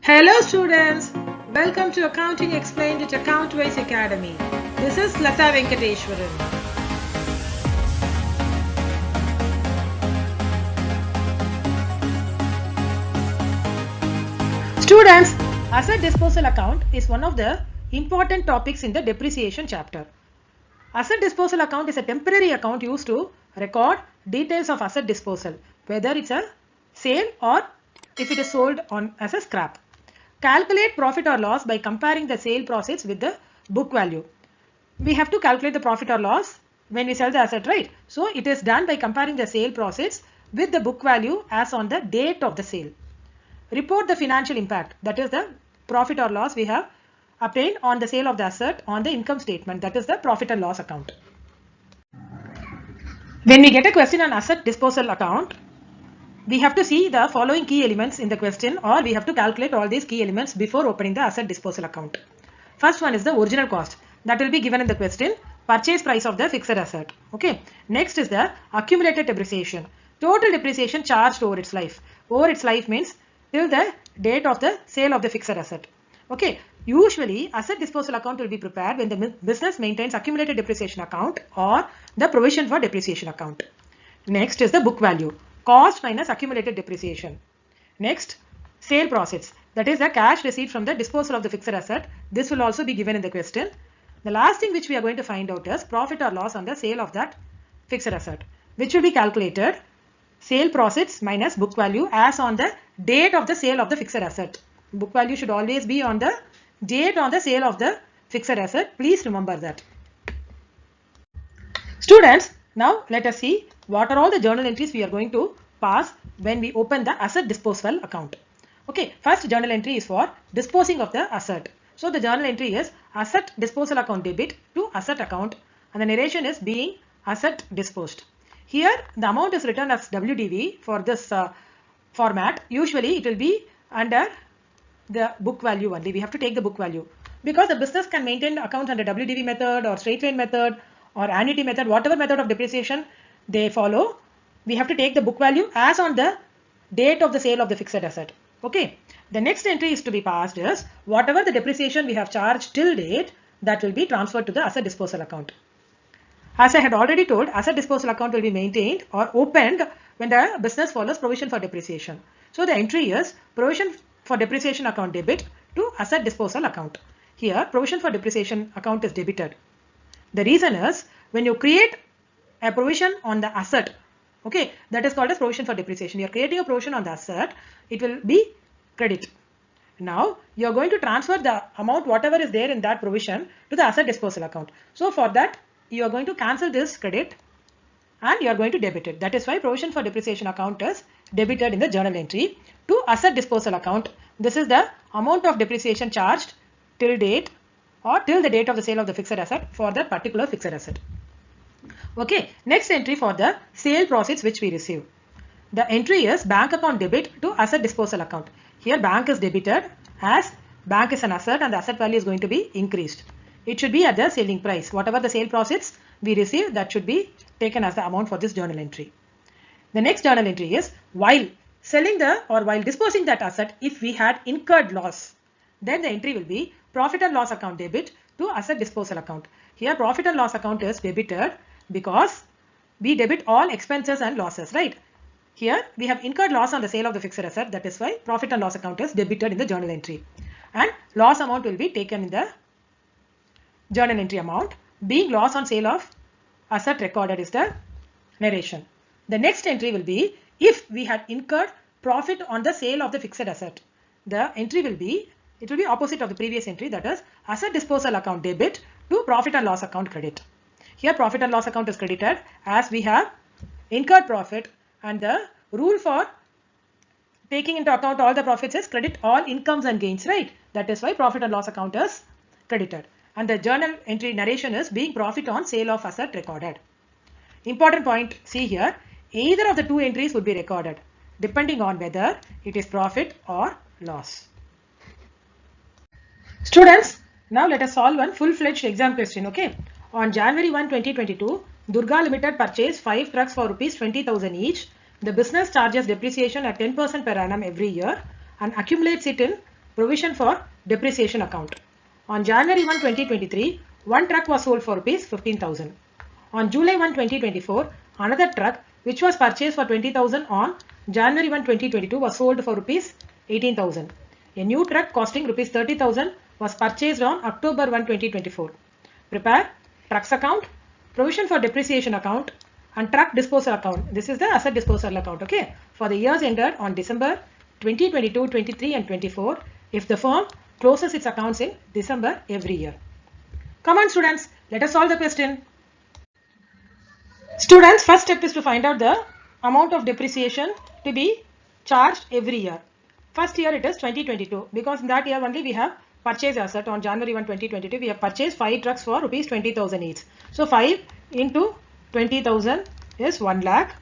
Hello students, welcome to Accounting Explained at AccountWise Academy. This is Latha Venkateshwaran. Students, asset disposal account is one of the important topics in the depreciation chapter. Asset disposal account is a temporary account used to record details of asset disposal, whether it's a sale or if it is sold on as a scrap. Calculate profit or loss by comparing the sale proceeds with the book value. We have to calculate the profit or loss when we sell the asset, right? So it is done by comparing the sale proceeds with the book value as on the date of the sale. Report the financial impact, that is the profit or loss we have obtained on the sale of the asset on the income statement, that is the profit and loss account. When we get a question on asset disposal account, we have to see the following key elements in the question, or we have to calculate all these key elements before opening the asset disposal account. First one is the original cost, that will be given in the question, purchase price of the fixed asset. Okay. Next is the accumulated depreciation, total depreciation charged over its life. Over its life means till the date of the sale of the fixed asset. Okay. Usually asset disposal account will be prepared when the business maintains accumulated depreciation account or the provision for depreciation account. Next is the book value, cost minus accumulated depreciation. Next, sale proceeds, that is the cash received from the disposal of the fixed asset. This will also be given in the question. The last thing which we are going to find out is profit or loss on the sale of that fixed asset, which will be calculated sale proceeds minus book value as on the date of the sale of the fixed asset. Book value should always be on the date on the sale of the fixed asset. Please remember that. Students, now let us see what are all the journal entries we are going to pass when we open the asset disposal account. Okay, first journal entry is for disposing of the asset. So the journal entry is asset disposal account debit to asset account, and the narration is being asset disposed. Here the amount is written as WDV for this format. Usually it will be under the book value only. We have to take the book value because the business can maintain account under WDV method or straight line method or annuity method, whatever method of depreciation they follow. We have to take the book value as on the date of the sale of the fixed asset. Okay. The next entry is to be passed is whatever the depreciation we have charged till date, that will be transferred to the asset disposal account. As I had already told, asset disposal account will be maintained or opened when the business follows provision for depreciation. So the entry is provision for depreciation account debit to asset disposal account. Here provision for depreciation account is debited. The reason is when you create a provision on the asset, okay, that is called as provision for depreciation. You are creating a provision on the asset, it will be credit. Now you are going to transfer the amount whatever is there in that provision to the asset disposal account. So for that you are going to cancel this credit and you are going to debit it. That is why provision for depreciation account is debited in the journal entry to asset disposal account. This is the amount of depreciation charged till date or till the date of the sale of the fixed asset for that particular fixed asset. Okay, next entry for the sale proceeds which we receive. The entry is bank account debit to asset disposal account. Here bank is debited as bank is an asset and the asset value is going to be increased. It should be at the selling price. Whatever the sale proceeds we receive, that should be taken as the amount for this journal entry. The next journal entry is while selling the or while disposing that asset, if we had incurred loss, then the entry will be profit and loss account debit to asset disposal account. Here profit and loss account is debited because we debit all expenses and losses, right? Here we have incurred loss on the sale of the fixed asset, that is why profit and loss account is debited in the journal entry, and loss amount will be taken in the journal entry amount. Being loss on sale of asset recorded is the narration. The next entry will be if we had incurred profit on the sale of the fixed asset. The entry will be, it will be opposite of the previous entry, that is asset disposal account debit to profit and loss account credit. Here profit and loss account is credited as we have incurred profit, and the rule for taking into account all the profits is credit all incomes and gains, right? That is why profit and loss account is credited, and the journal entry narration is being profit on sale of asset recorded. Important point, see here, either of the two entries would be recorded depending on whether it is profit or loss. Students, now let us solve one full-fledged exam question. Okay. On January 1, 2022, Durga Limited purchased 5 trucks for rupees 20,000 each. The business charges depreciation at 10% per annum every year and accumulates it in provision for depreciation account. On January 1, 2023, one truck was sold for rupees 15,000. On July 1, 2024, another truck which was purchased for 20,000 on January 1, 2022 was sold for rupees 18,000. A new truck costing rupees 30,000 was purchased on October 1, 2024. Prepare trucks account, provision for depreciation account and truck disposal account. This is the asset disposal account, okay, for the years ended on December 2022, 23 and 24 if the firm closes its accounts in December every year. Come on students, let us solve the question. Students, first step is to find out the amount of depreciation to be charged every year. First year it is 2022 because in that year only we have purchased asset. On January 1, 2022 we have purchased 5 trucks for rupees 20,000 each. So 5 into 20,000 is 1 lakh.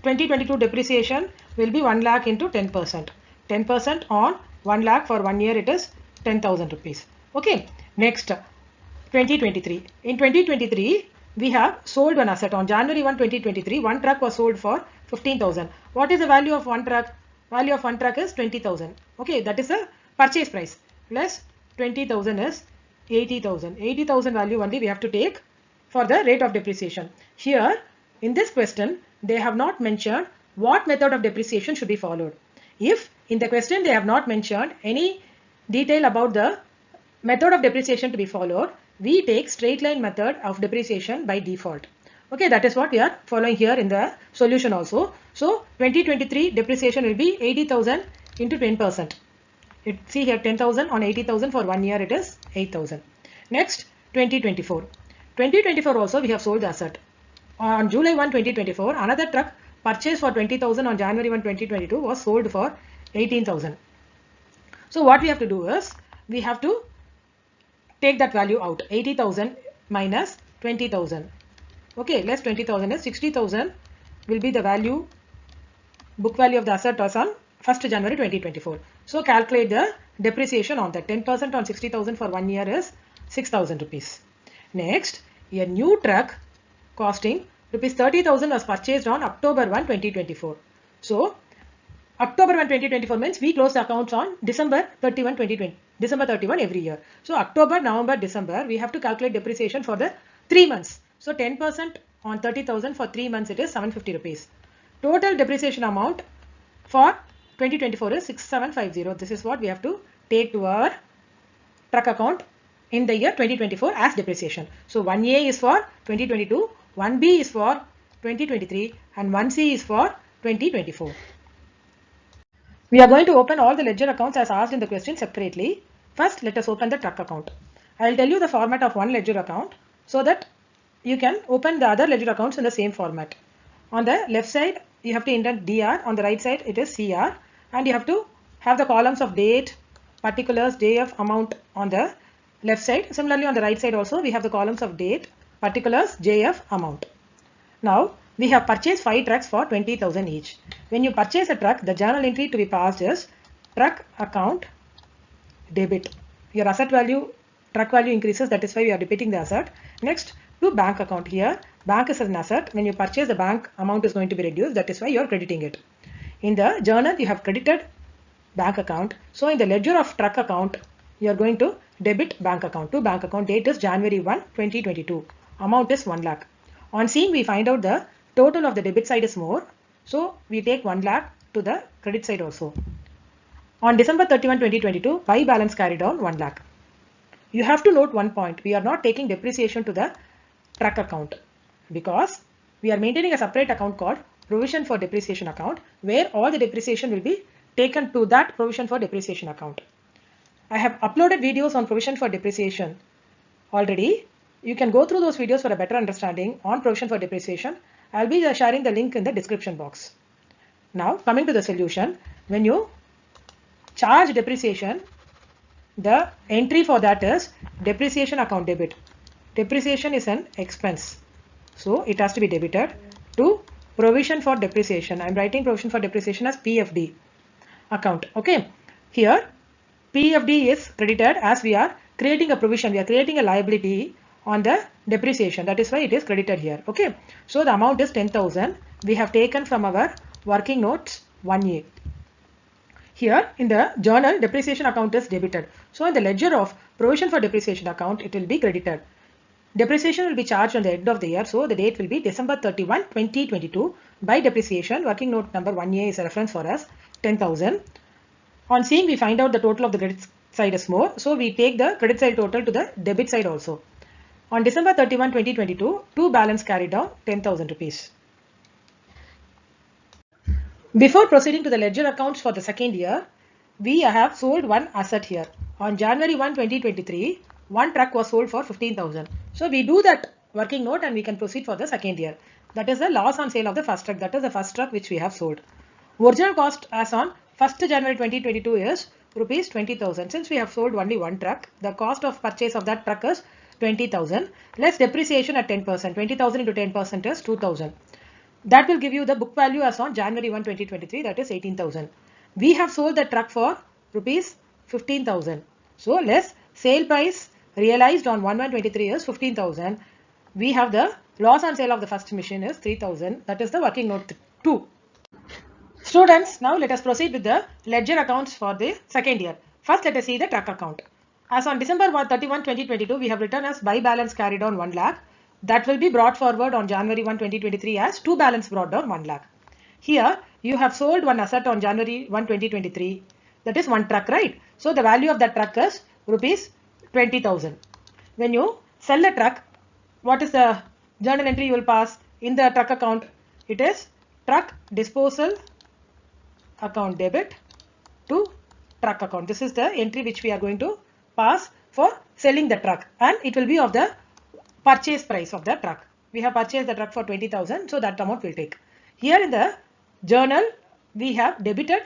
2022 depreciation will be 1 lakh into 10%. 10% on 1 lakh for 1 year it is 10,000 rupees. Okay. Next 2023. In 2023 we have sold one asset. On January 1, 2023 one truck was sold for 15,000. What is the value of one truck? Value of one truck is 20,000. Okay, that is the purchase price. Plus 20,000 is 80,000. 80,000 value only we have to take for the rate of depreciation. Here in this question they have not mentioned what method of depreciation should be followed. If in the question they have not mentioned any detail about the method of depreciation to be followed, we take straight line method of depreciation by default. Okay, that is what we are following here in the solution also. So 2023 depreciation will be 80,000 into 10%. See here 10,000 on 80,000 for 1 year it is 8,000. Next 2024. 2024 also we have sold the asset. On July 1, 2024 another truck purchased for 20,000 on January 1, 2022 was sold for 18,000. So what we have to do is we have to take that value out. 80,000 minus 20,000. Okay, less 20,000 is 60,000 will be the value, book value of the asset as on 1st January 2024. So calculate the depreciation on that. 10% on 60,000 for 1 year is 6,000 rupees. Next, a new truck costing rupees 30,000 was purchased on October 1, 2024. So October 1, 2024 means we close the accounts on December 31, 2020. December 31 every year. So October, November, December we have to calculate depreciation for the 3 months. So 10% on 30,000 for 3 months it is 750 rupees. Total depreciation amount for 2024 is 6750. This is what we have to take to our truck account in the year 2024 as depreciation. So 1A is for 2022, 1B is for 2023 and 1C is for 2024. We are going to open all the ledger accounts as asked in the question separately. First, let us open the truck account. I will tell you the format of one ledger account so that you can open the other ledger accounts in the same format. On the left side, you have to indent DR. On the right side, it is CR. And you have to have the columns of date, particulars, JF, amount on the left side. Similarly, on the right side also, we have the columns of date, particulars, JF, amount. Now, we have purchased 5 trucks for 20,000 each. When you purchase a truck, the journal entry to be passed is truck account debit. Your asset value, truck value increases, that is why we are debiting the asset. Next, to bank account. Here, bank is an asset. When you purchase the bank, amount is going to be reduced, that is why you are crediting it. In the journal, you have credited bank account. So, in the ledger of truck account, you are going to debit bank account. To bank account, date is January 1, 2022. Amount is 1 lakh. On seeing, we find out the total of the debit side is more. So, we take 1 lakh to the credit side also. On December 31, 2022, buy balance carried on 1 lakh. You have to note one point. We are not taking depreciation to the truck account because we are maintaining a separate account called provision for depreciation account where all the depreciation will be taken to that provision for depreciation account. I have uploaded videos on provision for depreciation already. You can go through those videos for a better understanding on provision for depreciation. I'll be sharing the link in the description box. Now coming to the solution, when you charge depreciation, the entry for that is depreciation account debit. Depreciation is an expense, so it has to be debited to provision for depreciation. I am writing provision for depreciation as PFD account. Okay, here PFD is credited as we are creating a provision. We are creating a liability on the depreciation. That is why it is credited here. Okay, so the amount is 10,000. We have taken from our working notes 1A. Here in the journal, depreciation account is debited. So in the ledger of provision for depreciation account, it will be credited. Depreciation will be charged on the end of the year. So the date will be December 31, 2022. By depreciation, working note number 1A is a reference for us, 10,000. On seeing, we find out the total of the credit side is more. So we take the credit side total to the debit side also. On December 31, 2022, two balance carried down 10,000 rupees. Before proceeding to the ledger accounts for the second year, we have sold one asset here. On January 1, 2023, one truck was sold for 15,000. So we do that working note and we can proceed for the second year. That is the loss on sale of the first truck. That is the first truck which we have sold. Original cost as on 1st January 2022 is rupees 20,000. Since we have sold only one truck, the cost of purchase of that truck is 20,000. Less depreciation at 10%. 20,000 into 10% is 2,000. That will give you the book value as on January 1, 2023, that is 18,000. We have sold the truck for rupees 15,000. So less sale price realized on 1/1/23 is 15,000. We have the loss on sale of the first machine is 3,000. That is the working note 2. Students, now let us proceed with the ledger accounts for the second year. First, let us see the truck account. As on December 31, 2022, we have written as buy balance carried on 1 lakh. That will be brought forward on January 1, 2023 as two balance brought down 1 lakh. Here, you have sold one asset on January 1, 2023. That is one truck, right? So the value of that truck is rupees 20,000. When you sell a truck, what is the journal entry you will pass in the truck account? It is truck disposal account debit to truck account. This is the entry which we are going to pass for selling the truck, and it will be of the purchase price of the truck. We have purchased the truck for 20,000, so that amount will take. Here in the journal, we have debited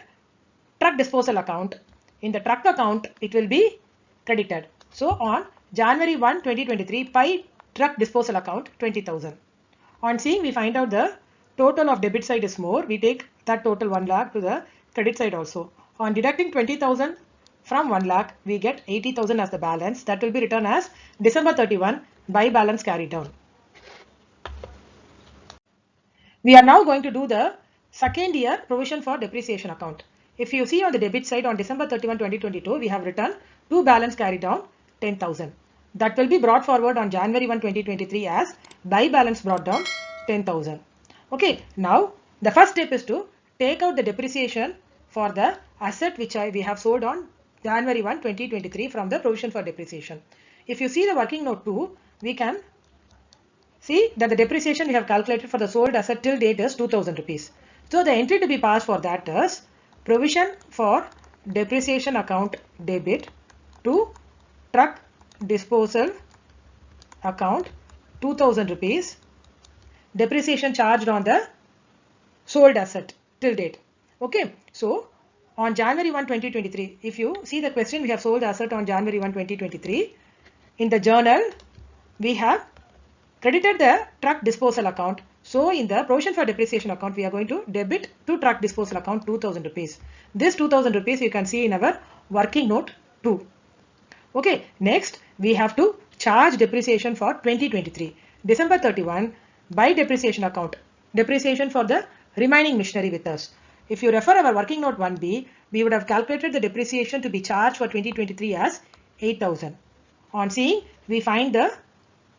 truck disposal account. In the truck account, it will be credited. So on January 1, 2023, by truck disposal account 20,000. On seeing, we find out the total of debit side is more. We take that total 1 lakh to the credit side also. On deducting 20,000 from 1 lakh, we get 80,000 as the balance. That will be written as December 31 by balance carried down. We are now going to do the second year provision for depreciation account. If you see on the debit side on December 31, 2022, we have written two balance carried down 10,000. That will be brought forward on January 1, 2023 as by balance brought down 10,000. Okay, now the first step is to take out the depreciation for the asset which we have sold on January 1, 2023 from the provision for depreciation. If you see the working note 2, we can see that the depreciation we have calculated for the sold asset till date is 2,000 rupees. So the entry to be passed for that is provision for depreciation account debit to truck disposal account 2,000 rupees. Depreciation charged on the sold asset till date. Okay, so on January 1, 2023, if you see the question, we have sold the asset on January 1, 2023. In the journal, we have credited the truck disposal account. So in the provision for depreciation account, we are going to debit to truck disposal account 2,000 rupees. This 2,000 rupees you can see in our working note 2. Okay, next we have to charge depreciation for 2023. December 31 by depreciation account. Depreciation for the remaining machinery with us. If you refer our working note 1B, we would have calculated the depreciation to be charged for 2023 as 8,000. On seeing, we find the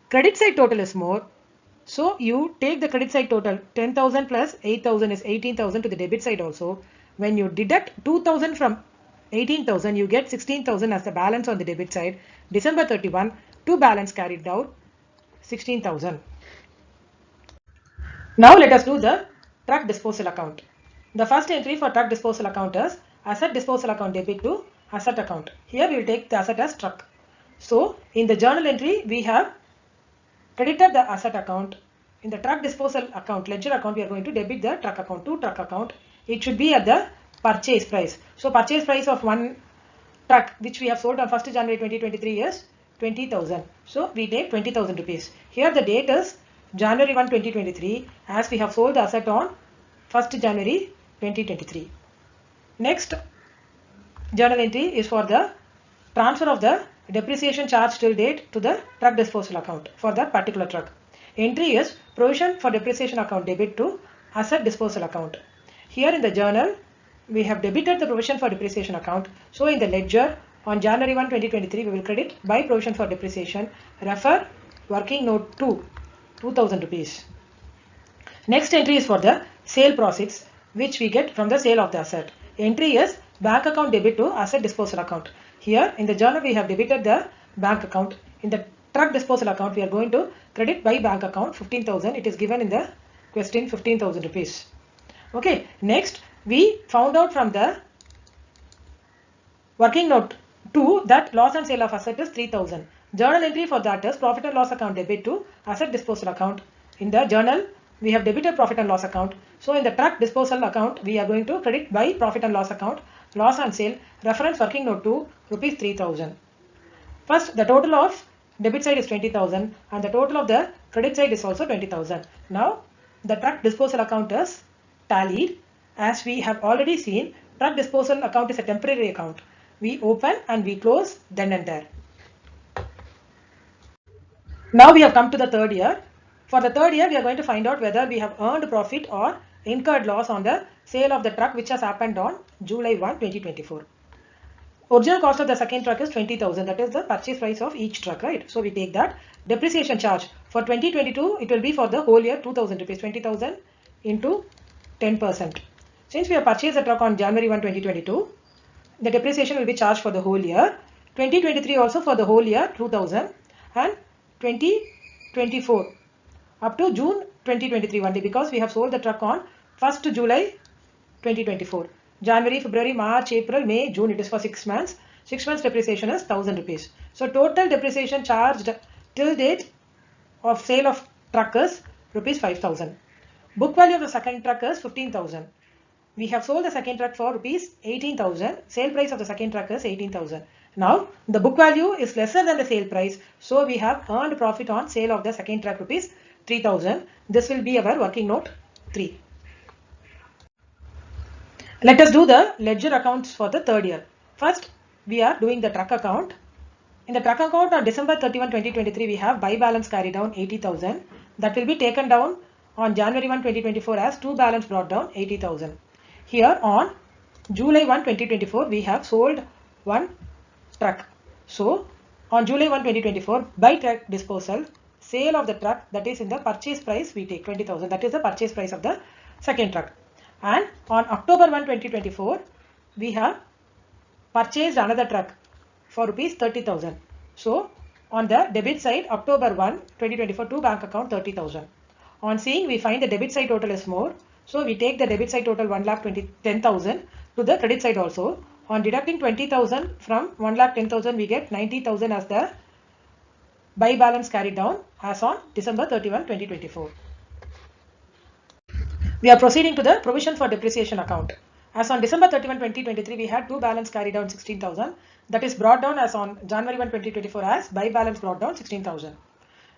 credit side total is more. So you take the credit side total 10,000 plus 8,000 is 18,000 to the debit side also. When you deduct 2,000 from 18,000, you get 16,000 as the balance on the debit side. December 31, two balance carried down 16,000. Now let us do the truck disposal account. The first entry for truck disposal account is asset disposal account debit to asset account. Here we will take the asset as truck. So in the journal entry, we have credited the asset account. In the truck disposal account, ledger account, we are going to debit the truck account to truck account. It should be at the purchase price. So purchase price of one truck which we have sold on 1st January 2023 is 20,000. So we take 20,000 rupees. Here the date is January 1, 2023 as we have sold the asset on 1st January 2023. Next journal entry is for the transfer of the depreciation charge till date to the truck disposal account for that particular truck. Entry is provision for depreciation account debit to asset disposal account. Here in the journal, we have debited the provision for depreciation account. So in the ledger on January 1, 2023, we will credit by provision for depreciation. Refer working note 2, 2000 rupees. Next entry is for the sale proceeds which we get from the sale of the asset. Entry is bank account debit to asset disposal account. Here in the journal we have debited the bank account. In the truck disposal account we are going to credit by bank account 15,000. It is given in the question 15,000 rupees. Okay, next we found out from the working note 2 that loss and sale of asset is 3,000. Journal entry for that is profit and loss account debit to asset disposal account. In the journal we have debited profit and loss account. So in the truck disposal account we are going to credit by profit and loss account, loss and sale, reference working note 2, rupees 3,000. First the total of debit side is 20,000 and the total of the credit side is also 20,000. Now the truck disposal account is tallied. As we have already seen, truck disposal account is a temporary account. We open and we close then and there. Now we have come to the third year. For the third year, we are going to find out whether we have earned profit or incurred loss on the sale of the truck which has happened on July 1, 2024. Original cost of the second truck is 20,000. That is the purchase price of each truck, right? So we take that. Depreciation charge for 2022, it will be for the whole year 2,000 rupees, 20,000 into 10%. Since we have purchased the truck on January 1, 2022, the depreciation will be charged for the whole year. 2023 also for the whole year 2,000 and 2024 up to June 2023 one day because we have sold the truck on 1st July 2024. January, February, March, April, May, June, it is for 6 months. 6 months depreciation is 1,000 rupees. So total depreciation charged till date of sale of truck is rupees 5,000. Book value of the second truck is 15,000. We have sold the second truck for rupees 18,000. Sale price of the second truck is 18,000. Now the book value is lesser than the sale price. So we have earned profit on sale of the second truck rupees 3,000. This will be our working note 3. Let us do the ledger accounts for the third year. First, we are doing the truck account. In the truck account on December 31, 2023, we have buy balance carried down 80,000. That will be taken down on January 1, 2024 as to balance brought down 80,000. Here on July 1, 2024, we have sold one truck. So on July 1, 2024, by truck disposal, sale of the truck, that is in the purchase price, we take 20,000. That is the purchase price of the second truck. And on October 1, 2024, we have purchased another truck for rupees 30,000. So on the debit side, October 1, 2024 to bank account 30,000. On seeing, we find the debit side total is more. So we take the debit side total 1,10,000 to the credit side also. On deducting 20,000 from 1,10,000, we get 90,000 as the buy balance carried down as on December 31, 2024. We are proceeding to the provision for depreciation account. As on December 31, 2023, we had to balance carried down 16,000. That is brought down as on January 1, 2024 as buy balance brought down 16,000.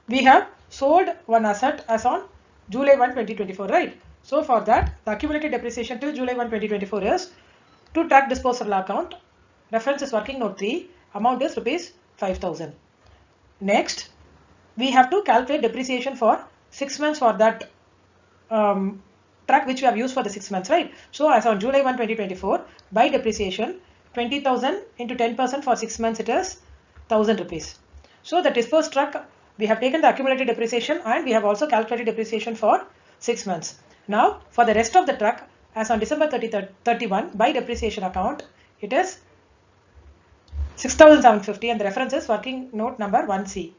We have sold one asset as on July 1, 2024, right? So for that, the accumulated depreciation till July 1, 2024 is to truck disposal account. Reference is working note 3. Amount is rupees 5,000. Next, we have to calculate depreciation for 6 months for that truck which we have used for the 6 months, right? So as on July 1, 2024, by depreciation, 20,000 into 10% for 6 months, it is 1,000 rupees. So the disposed truck, we have taken the accumulated depreciation and we have also calculated depreciation for 6 months. Now for the rest of the truck, as on December 31, by depreciation account, it is 6,750 and the reference is working note number 1C.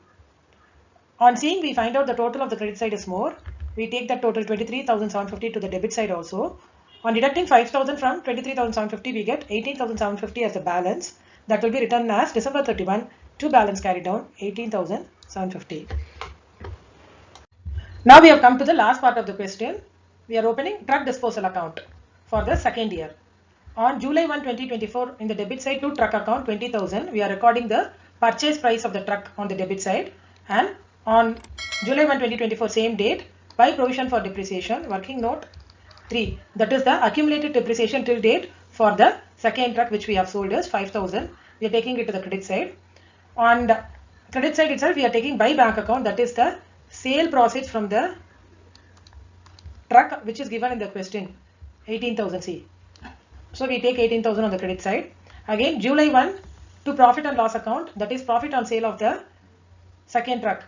On seeing, we find out the total of the credit side is more. We take that total 23,750 to the debit side also. On deducting 5,000 from 23,750, we get 18,750 as the balance. That will be written as December 31 to balance carried down 18,750. Now we have come to the last part of the question. We are opening truck disposal account for the second year. On July 1, 2024, in the debit side to truck account 20,000, we are recording the purchase price of the truck on the debit side. And on July 1, 2024, same date, by provision for depreciation, working note 3. That is the accumulated depreciation till date for the second truck which we have sold is 5,000. We are taking it to the credit side. On the credit side itself, we are taking by bank account, that is the sale proceeds from the truck which is given in the question, 18,000 C. So we take 18,000 on the credit side. Again, July 1 to profit and loss account, that is profit on sale of the second truck.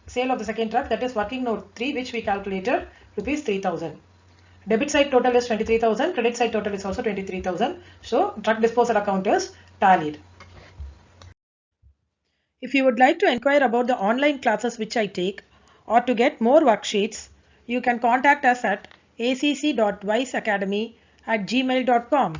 Sale of the second truck, that is working note 3, which we calculated rupees 3,000. Debit side total is 23,000, credit side total is also 23,000. So truck disposal account is tallied. If you would like to inquire about the online classes which I take or to get more worksheets, you can contact us at acc.wiseacademy@gmail.com.